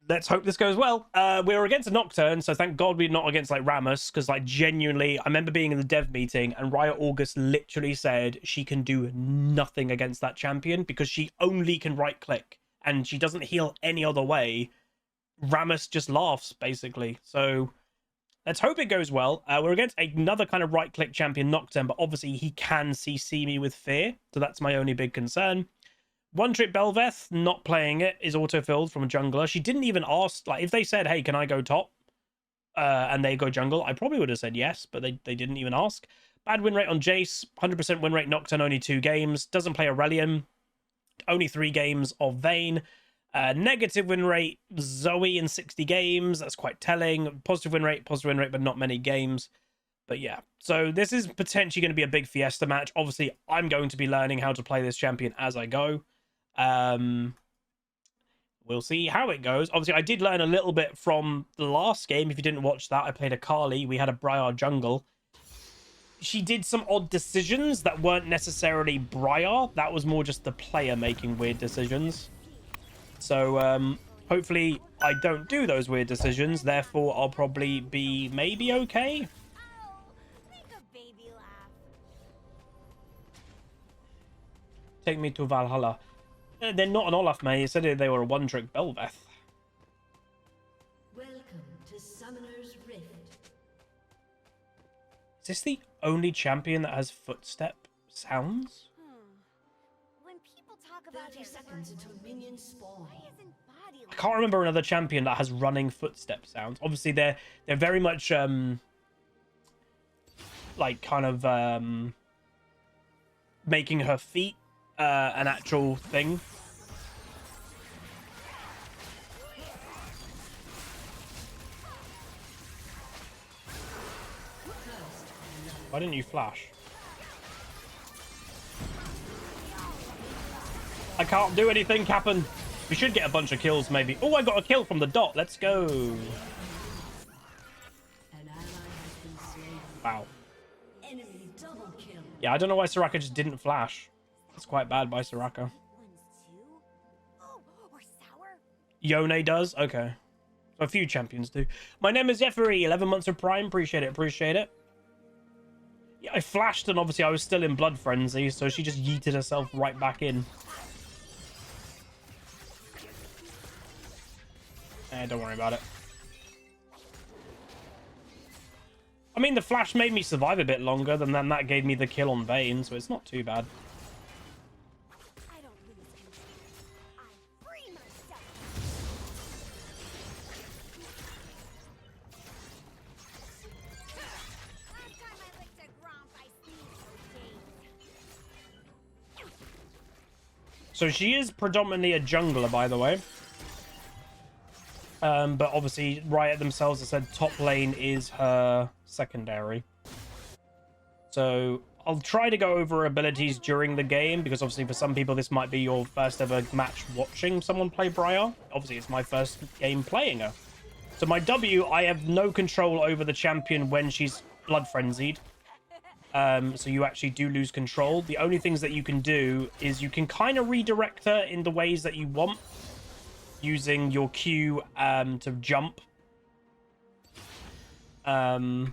let's hope this goes well. We were against a Nocturne, so thank God we're not against like Rammus, because like genuinely, I remember being in the dev meeting and Riot August literally said she can do nothing against that champion because she only can right click and she doesn't heal any other way. Rammus just laughs basically. So let's hope it goes well. We're against another kind of right click champion, Nocturne, but obviously he can CC me with fear, so that's my only big concern. One Trick Belveth, not playing it, is auto-filled from a jungler. She didn't even ask, like, if they said, hey, can I go top? And they go jungle, I probably would have said yes, but they didn't even ask. Bad win rate on Jace, 100% win rate Nocturne, only 2 games. Doesn't play Aurelion, only 3 games of Vayne. Negative win rate, Zoe in 60 games. That's quite telling. Positive win rate, but not many games. But yeah, so this is potentially going to be a big Fiesta match. Obviously, I'm going to be learning how to play this champion as I go. We'll see how it goes. Obviously, I did learn a little bit from the last game. If you didn't watch that, I played a Carly. We had a Briar jungle. She did some odd decisions that weren't necessarily Briar. That was more just the player making weird decisions. So, hopefully I don't do those weird decisions. Therefore, I'll probably be maybe okay. Take me to Valhalla. They're not an Olaf, mate. You said they were a one-trick Belveth. Welcome to Summoner's Rift. Is this the only champion that has footstep sounds? When people talk about 30 seconds until minions spawn. I can't remember another champion that has running footstep sounds. Obviously, they're very much like kind of making her feet an actual thing. Why didn't you flash? I can't do anything, Cap'n. We should get a bunch of kills, maybe. Oh, I got a kill from the dot. Let's go. Wow. Yeah, I don't know why Soraka just didn't flash. That's quite bad by Soraka. Yone does? Okay. A few champions do. My name is Jeffrey, 11 months of Prime. Appreciate it, appreciate it. Yeah, I flashed and obviously I was still in Blood Frenzy, so she just yeeted herself right back in. Don't worry about it. I mean, the flash made me survive a bit longer, than then that gave me the kill on Vayne, so it's not too bad. So she is predominantly a jungler, by the way. But obviously, Riot themselves have said top lane is her secondary. So I'll try to go over her abilities during the game, because obviously for some people this might be your first ever match watching someone play Briar. Obviously, it's my first game playing her. So my W, I have no control over the champion when she's blood frenzied. So you actually do lose control. The only things that you can do is you can kind of redirect her in the ways that you want, using your Q to jump. So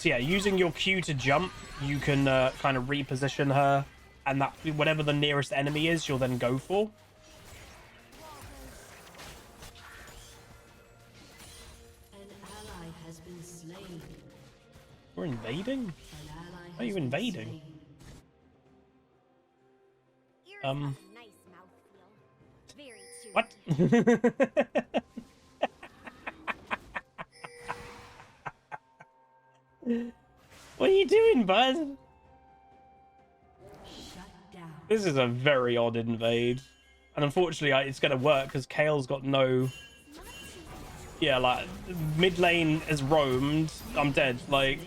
yeah, using your Q to jump, you can kind of reposition her, and that whatever the nearest enemy is, you'll then go for. We're invading? Why are you invading? What? What are you doing, bud? This is a very odd invade. And unfortunately, it's going to work because Kale's got no... Yeah, like, mid lane is roamed. I'm dead. Like,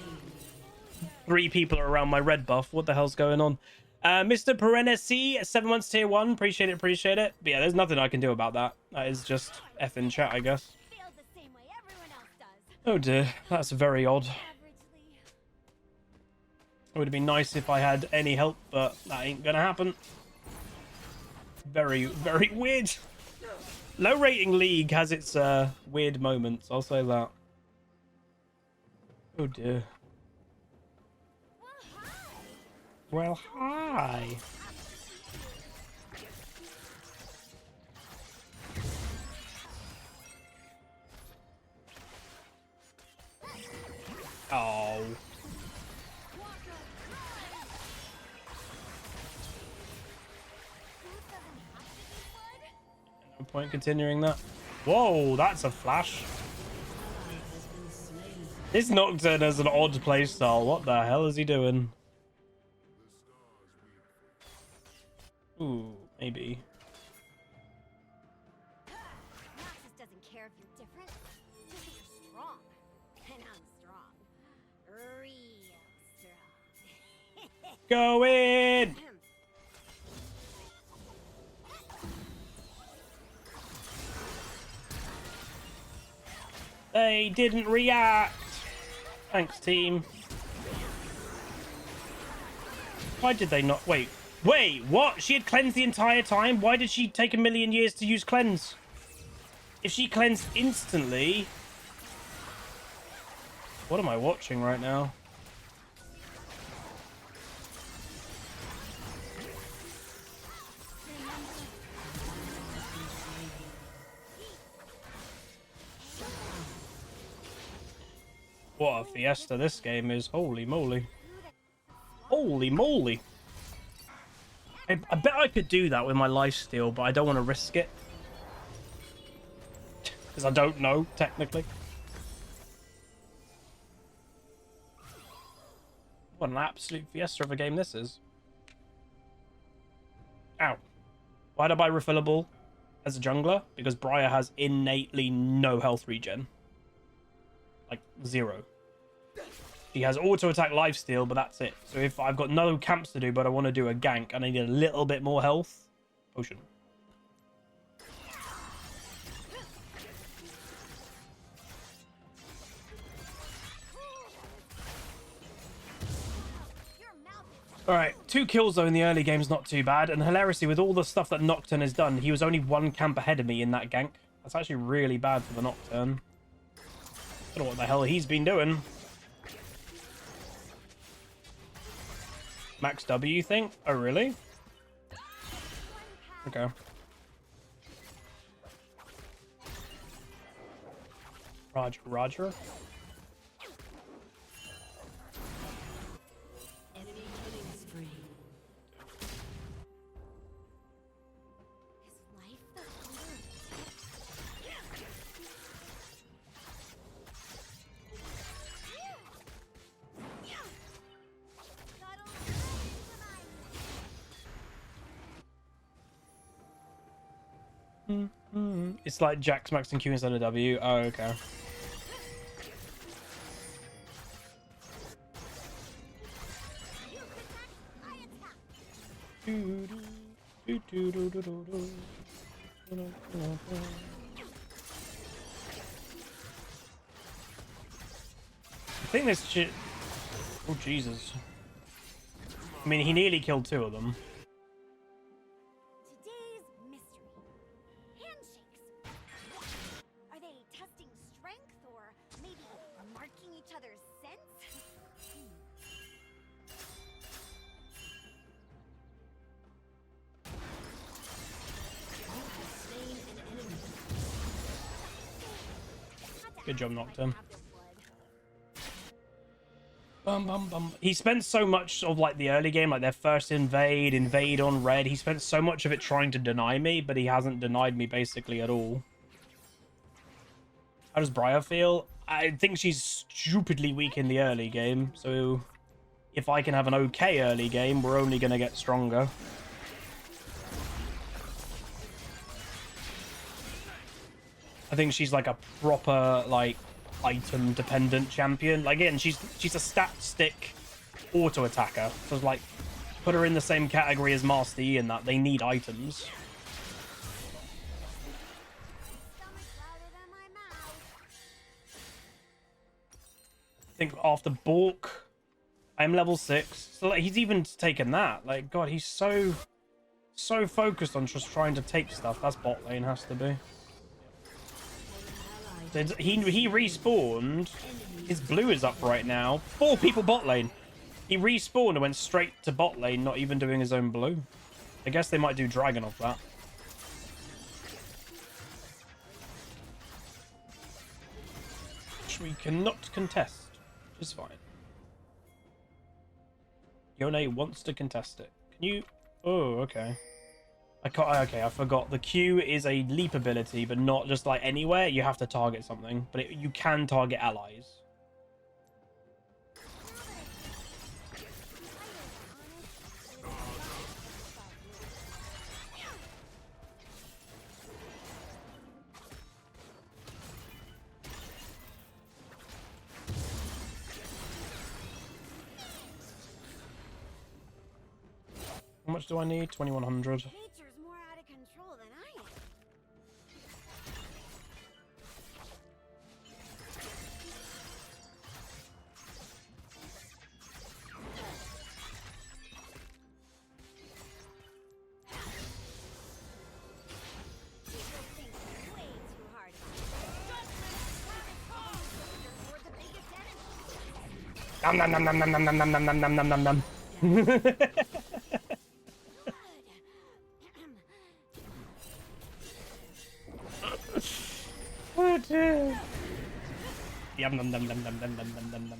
3 people are around my red buff. What the hell's going on? Mr. Perenesi, 7 months tier 1. Appreciate it, appreciate it. But yeah, there's nothing I can do about that. That is just effing chat, I guess. Oh dear, that's very odd. It would have been nice if I had any help, but that ain't gonna happen. Very, very weird. Low rating league has its weird moments. I'll say that. Oh dear. Well, hi. Oh. No point continuing that. Whoa, that's a flash. This Nocturne has an odd playstyle. What the hell is he doing? Ooh, maybe. Maxis doesn't care if you're different. Just that you're strong. And I'm strong. Real strong. Go in! They didn't react. Thanks, team. Why did they not? Wait, what? She had cleansed the entire time? Why did she take a million years to use cleanse? If she cleansed instantly... What am I watching right now? What a fiesta this game is. Holy moly. Holy moly. I bet I could do that with my lifesteal, but I don't want to risk it. Because I don't know, technically. What an absolute fiesta of a game this is. Ow. Why did I buy refillable as a jungler? Because Briar has innately no health regen. Like, 0. She has auto attack lifesteal, but that's it. So if I've got no camps to do, but I want to do a gank and I need a little bit more health, potion. Alright, 2 kills though in the early game is not too bad. And hilariously, with all the stuff that Nocturne has done, he was only 1 camp ahead of me in that gank. That's actually really bad for the Nocturne. I don't know what the hell he's been doing. Max W, you think? Oh, really? Okay. Roger, roger. Enemy killing spree. His life the It's like Jax, Max, and Q instead of W. Oh, okay. I think this shit... Oh, Jesus. I mean, he nearly killed 2 of them. Today's mystery. Handshakes. Are they testing strength or maybe marking each other's scents? Good job, Nocturne. He spent so much of like the early game, like their first invade on red. He spent so much of it trying to deny me, but he hasn't denied me basically at all. How does Briar feel? I think she's stupidly weak in the early game, so if I can have an okay early game, we're only going to get stronger. I think she's like a proper like item dependent champion. Like, again, she's a stat stick auto attacker, so it's like put her in the same category as Master Yi in that they need items. I think after Bork, I'm level 6, so like he's even taken that. Like, god, he's so focused on just trying to take stuff. That's bot lane, has to be. He respawned. His blue is up right now. 4 people bot lane. He respawned and went straight to bot lane, not even doing his own blue. I guess they might do dragon off that. Which we cannot contest, which is fine. Yone wants to contest it. Can you... Oh, okay. I can't... Okay, I forgot. The Q is a leap ability, but not just like anywhere. You have to target something, but you can target allies. How much do I need? 2100. Nature's more out of control than I am. People think way too hard about it. Nom nom nom nom nom nom nom nom nom nom nom nom nom. Yum nom nom nom nom nom nom nom nom nom.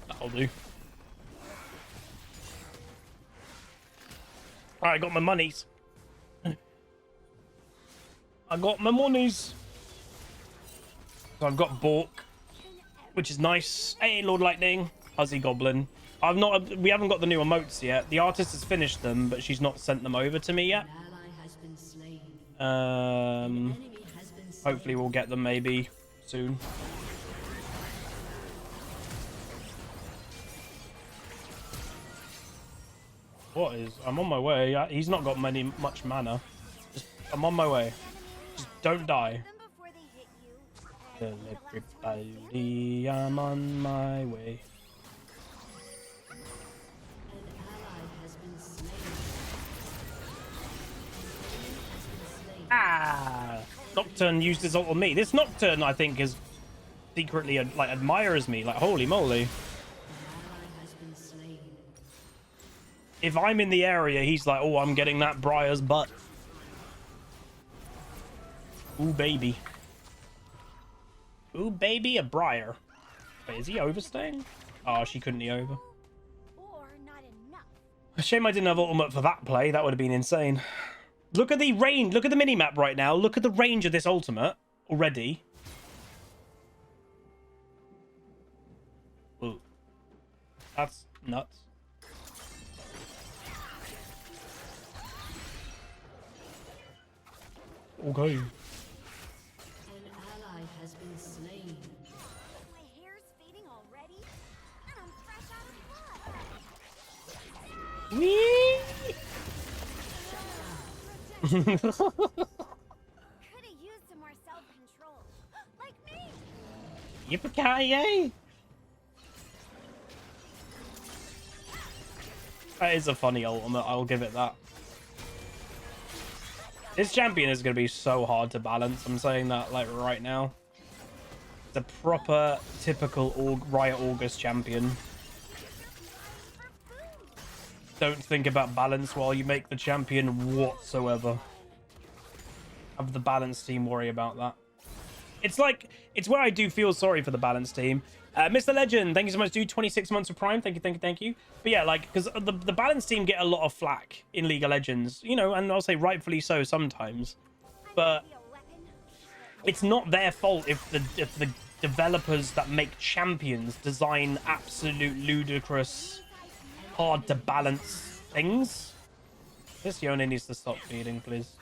That'll do. Alright, I got my monies. I got my monies. So I've got Bork, which is nice. Hey, Lord Lightning, Huzzy Goblin. We haven't got the new emotes yet. The artist has finished them, but she's not sent them over to me yet. Hopefully we'll get them maybe soon. What is? I'm on my way. He's not got much mana. I'm on my way. Just don't die. Tell everybody I'm on my way. Ah! Nocturne used his ult on me. This Nocturne, I think, is secretly like admires me. Like, holy moly! If I'm in the area, he's like, oh, I'm getting that Briar's butt. Ooh, baby. Ooh, baby, a Briar. Wait, is he overstaying? Oh, she couldn't be over. Or not enough. Shame I didn't have ultimate for that play. That would have been insane. Look at the range. Look at the mini-map right now. Look at the range of this ultimate already. Ooh. That's nuts. Okay. An ally has been slain. My hair's fading already, and I'm fresh out of blood. Whee! Could have used some more self-control. Like me! Yippee-ki-yay! That is a funny ultimate, I'll give it that. This champion is going to be so hard to balance, I'm saying that like right now. It's a proper, typical Riot August champion. Don't think about balance while you make the champion whatsoever. Have the balance team worry about that. It's like, it's where I do feel sorry for the balance team. Mr. Legend, thank you so much, dude. 26 months of Prime. Thank you, thank you, thank you. But yeah, like, because the balance team get a lot of flack in League of Legends, you know, and I'll say rightfully so sometimes. But it's not their fault if the developers that make champions design absolute ludicrous, hard to balance things. This Yone needs to stop feeding, please.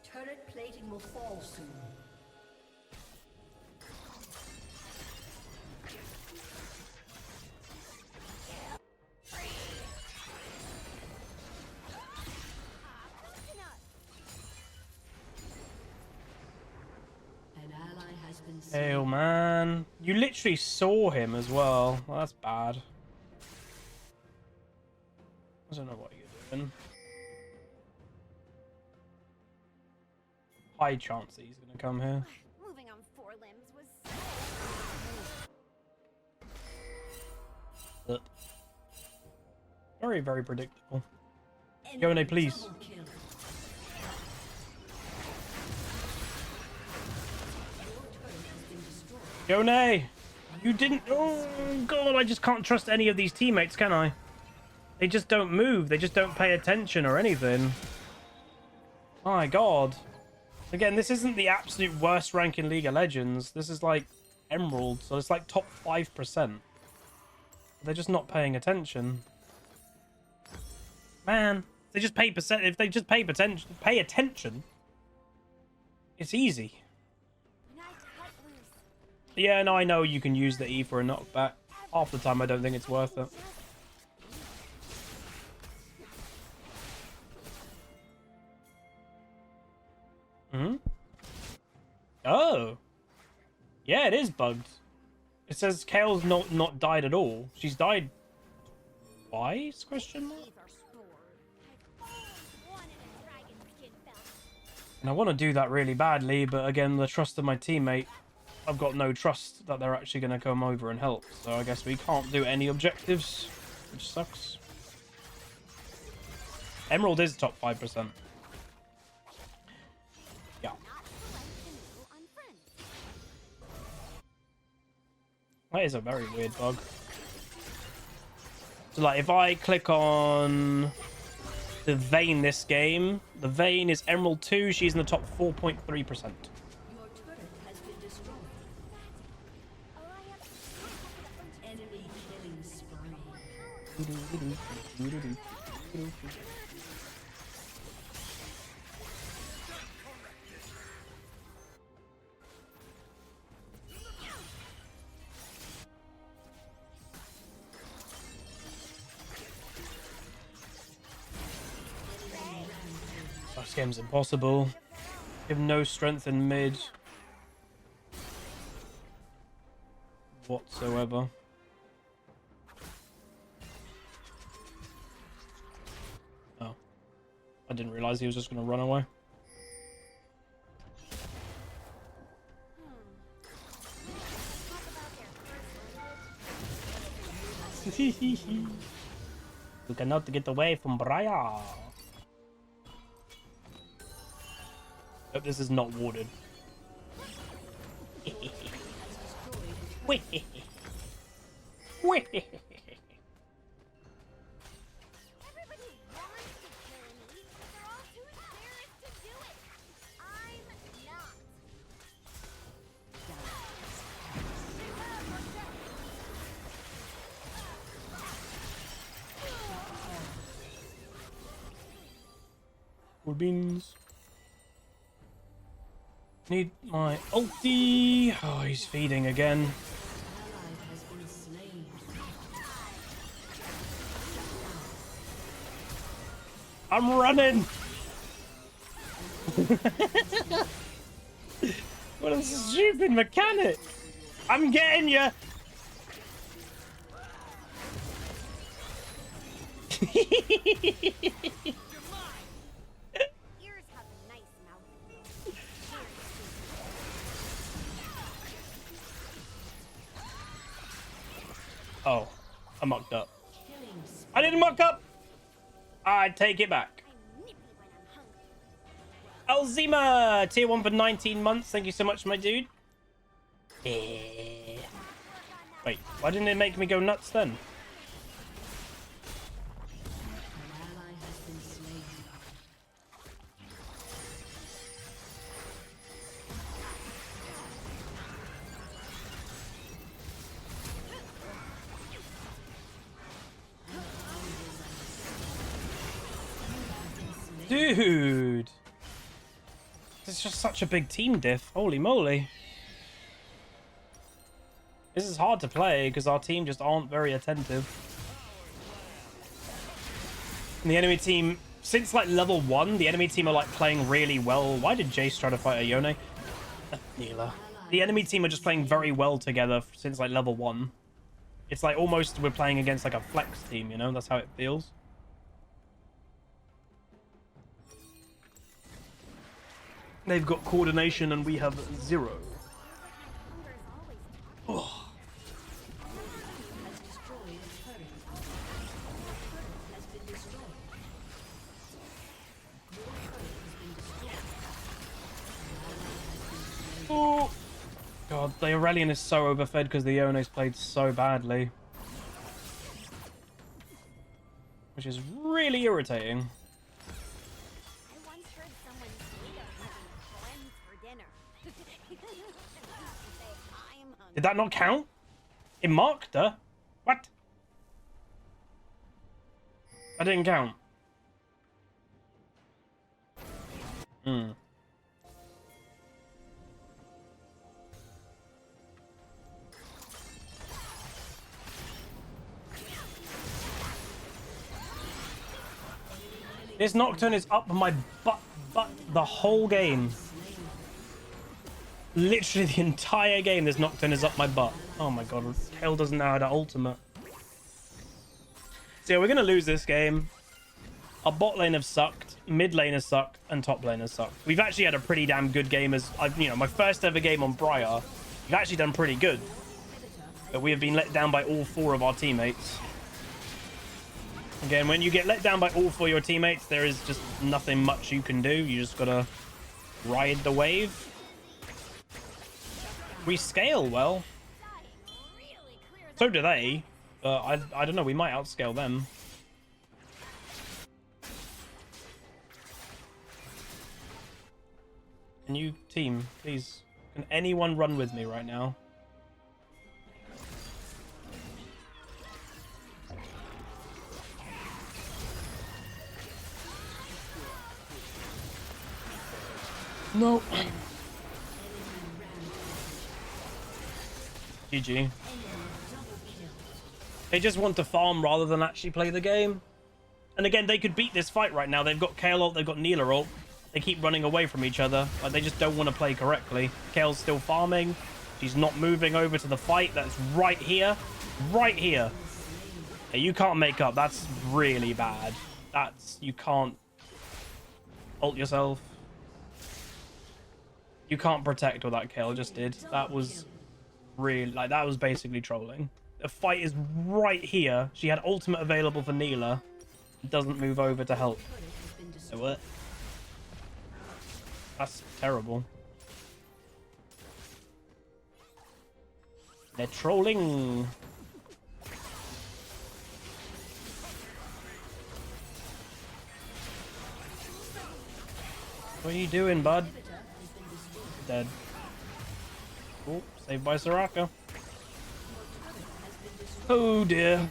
Turret plating will fall soon. Hey, oh man. You literally saw him as well. Well, that's bad. I don't know what you're doing. high chance that he's gonna come here. Moving on four limbs was But very, very predictable. Yone, please. Double kill. Yone! You didn't... Oh, God, I just can't trust any of these teammates, can I? They just don't move. They just don't pay attention or anything. My God. Again, this isn't the absolute worst rank in League of Legends. This is like Emerald, so it's like top 5%. They're just not paying attention. Man, if they just pay attention, it's easy. when I cut loose. Yeah, no, I know you can use the E for a knockback. Half the time, I don't think it's worth it. Hmm? Oh. Yeah, it is bugged. It says Kale's not died at all. She's died twice? Question mark? These are stored. I've always wanted a dragon skin belt. And I want to do that really badly, but again, the trust of my teammate, I've got no trust that they're actually going to come over and help. So I guess we can't do any objectives, which sucks. Emerald is top 5%. Yeah. Not select the new unfriend. That is a very weird bug. So like if I click on the Vayne this game, the Vayne is Emerald 2, she's in the top 4.3%. Your turret has been destroyed. Oh, I have Enemy killing spree. This game's impossible. You have no strength in mid whatsoever. Oh. I didn't realize he was just going to run away. You cannot get away from Briar. Hope this is not warded. Everybody wants to kill me, but they're all too embarrassed to do it. I'm not. Good beans. Need my ulti. Oh, he's feeding again. Ally has been slain. I'm running. What a stupid mechanic. I'm getting you. Ears have a nice mouth. Oh, I mucked up. Killing spree. I didn't muck up. I take it back. I'm nippy when I'm hungry. Alzima, tier 1 for 19 months. Thank you so much, my dude. Wait, why didn't it make me go nuts then? An ally has been slain. Dude. It's just such a big team diff. Holy moly. This is hard to play because our team just aren't very attentive. And the enemy team, since like level 1, the enemy team are like playing really well. Why did Jace try to fight a Yone? Neela. The enemy team are just playing very well together since like level 1. It's like almost we're playing against like a flex team, you know? That's how it feels. They've got coordination and we have 0. Oh. Oh. God, the Aurelion is so overfed because the Yone's played so badly. Which is really irritating. I once heard someone say they're having friends for dinner. Say, I'm hungry. Did that not count? It marked her? What? I didn't count. Hmm. This Nocturne is up my butt the whole game. Literally the entire game, this Nocturne is up my butt. Oh my god, Kayle doesn't know how to ultimate. So yeah, we're going to lose this game. Our bot lane have sucked, mid lane has sucked, and top lane has sucked. We've actually had a pretty damn good game as, you know, my first ever game on Briar. We've actually done pretty good. But we have been let down by all 4 of our teammates. Again, when you get let down by all 4 of your teammates, there is just nothing much you can do. You just gotta ride the wave. We scale well. So do they. But I don't know, we might outscale them. Can you team, please? Can anyone run with me right now? No. GG. They just want to farm rather than actually play the game. And again, they could beat this fight right now. They've got Kayle ult, they've got Nilah ult. They keep running away from each other. Like, they just don't want to play correctly. Kayle's still farming. She's not moving over to the fight. That's right here. Right here. Yeah, you can't make up. That's really bad. That's... You can't ult yourself. You can't protect what that Kayle just did. That was really... Like, that was basically trolling. The fight is right here. She had ultimate available for Nilah. Doesn't move over to help. So what? That's terrible. They're trolling. What are you doing, bud? Dead. Oh, saved by Soraka. Oh dear.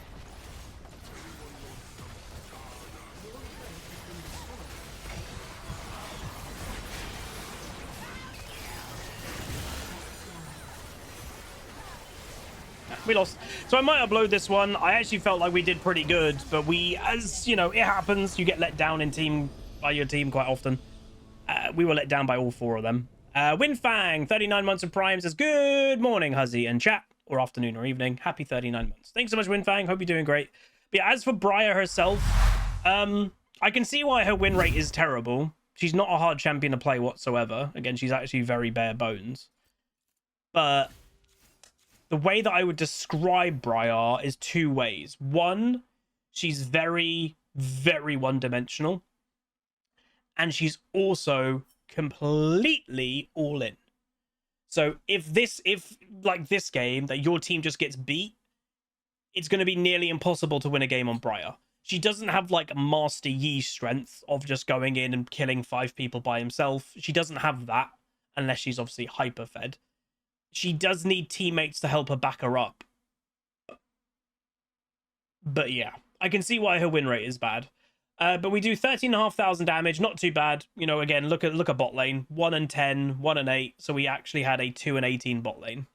We lost. So I might upload this one. I actually felt like we did pretty good, but we, as you know, it happens. You get let down in team by your team quite often. We were let down by all 4 of them. Winfang, 39 months of Prime, says, good morning, Huzzy and chat, or afternoon or evening. Happy 39 months. Thanks so much, Winfang. Hope you're doing great. But yeah, as for Briar herself, I can see why her win rate is terrible. She's not a hard champion to play whatsoever. Again, she's actually very bare bones. But the way that I would describe Briar is 2 ways. One, she's very, very one-dimensional. And she's also completely all in. So if like this game, that your team just gets beat, it's going to be nearly impossible to win a game on Briar. She doesn't have like Master Yi strength of just going in and killing 5 people by himself. She doesn't have that, unless she's obviously hyper-fed. She does need teammates to help her back her up. But yeah, I can see why her win rate is bad. But we do 13,500 damage, not too bad. You know, again, look at bot lane. 1 and 10, 1 and 8. So we actually had a 2 and 18 bot lane.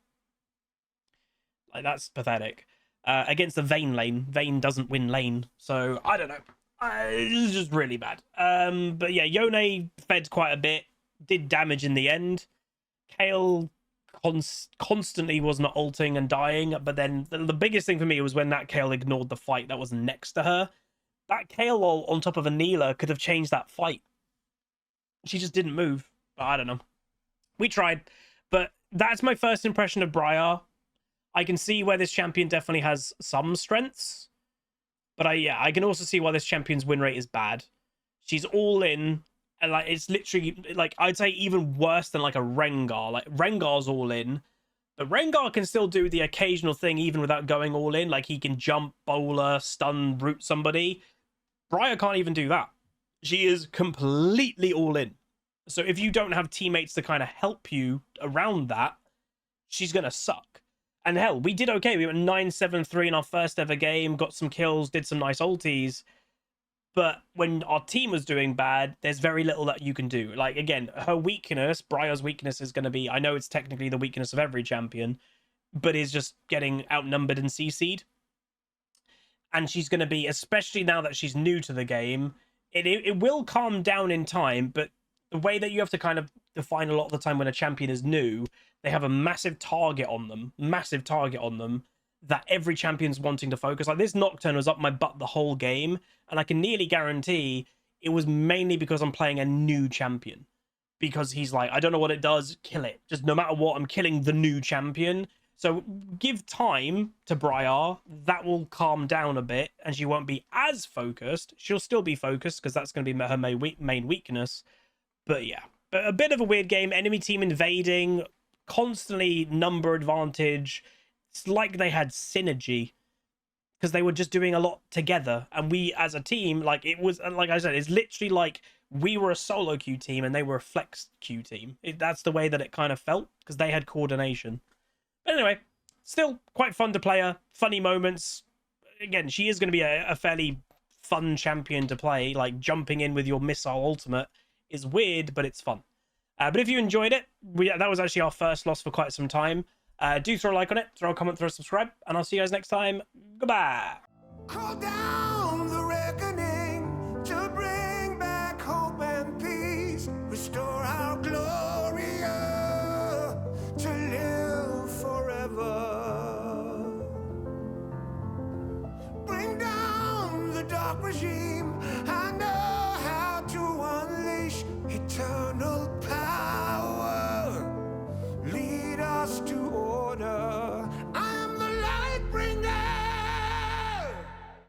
Like, that's pathetic. Against the Vayne lane, Vayne doesn't win lane. So, I don't know. It's just really bad. But yeah, Yone fed quite a bit. Did damage in the end. Kayle constantly was not ulting and dying. But then the biggest thing for me was when that Kayle ignored the fight that was next to her. That Kayle on top of a Nilah could have changed that fight. She just didn't move. I don't know. We tried, but that's my first impression of Briar. I can see where this champion definitely has some strengths, but I can also see why this champion's win rate is bad. She's all in, and like it's literally like I'd say even worse than like a Rengar. Like Rengar's all in, but Rengar can still do the occasional thing even without going all in. Like he can jump, bowler, stun, root somebody. Briar can't even do that. She is completely all in. So if you don't have teammates to kind of help you around that, she's going to suck. And hell, we did okay. We went 9-7-3 in our first ever game, got some kills, did some nice ulties. But when our team was doing bad, there's very little that you can do. Like, again, her weakness, Briar's weakness is going to be, I know it's technically the weakness of every champion, but is just getting outnumbered and CC'd. And she's going to be, especially now that she's new to the game, it will calm down in time, but the way that you have to kind of define a lot of the time when a champion is new, they have a massive target on them, that every champion's wanting to focus. Like this Nocturne was up my butt the whole game, and I can nearly guarantee it was mainly because I'm playing a new champion. Because he's like, I don't know what it does, kill it. Just no matter what, I'm killing the new champion. So give time to Briar, that will calm down a bit, and she won't be as focused. She'll still be focused, because that's going to be her main weakness. But yeah, a bit of a weird game. Enemy team invading, constantly number advantage. It's like they had synergy, because they were just doing a lot together. And we, as a team, like it was, like I said, it's literally like we were a solo queue team and they were a flex queue team. That's the way that it kind of felt, because they had coordination. But anyway, still quite fun to play her. Funny moments. Again, she is going to be a fairly fun champion to play. Like jumping in with your missile ultimate is weird, but it's fun. But if you enjoyed it, that was actually our first loss for quite some time. Do throw a like on it, throw a comment, throw a subscribe, and I'll see you guys next time. Goodbye. Call down the reckoning to bring back hope and peace. Restore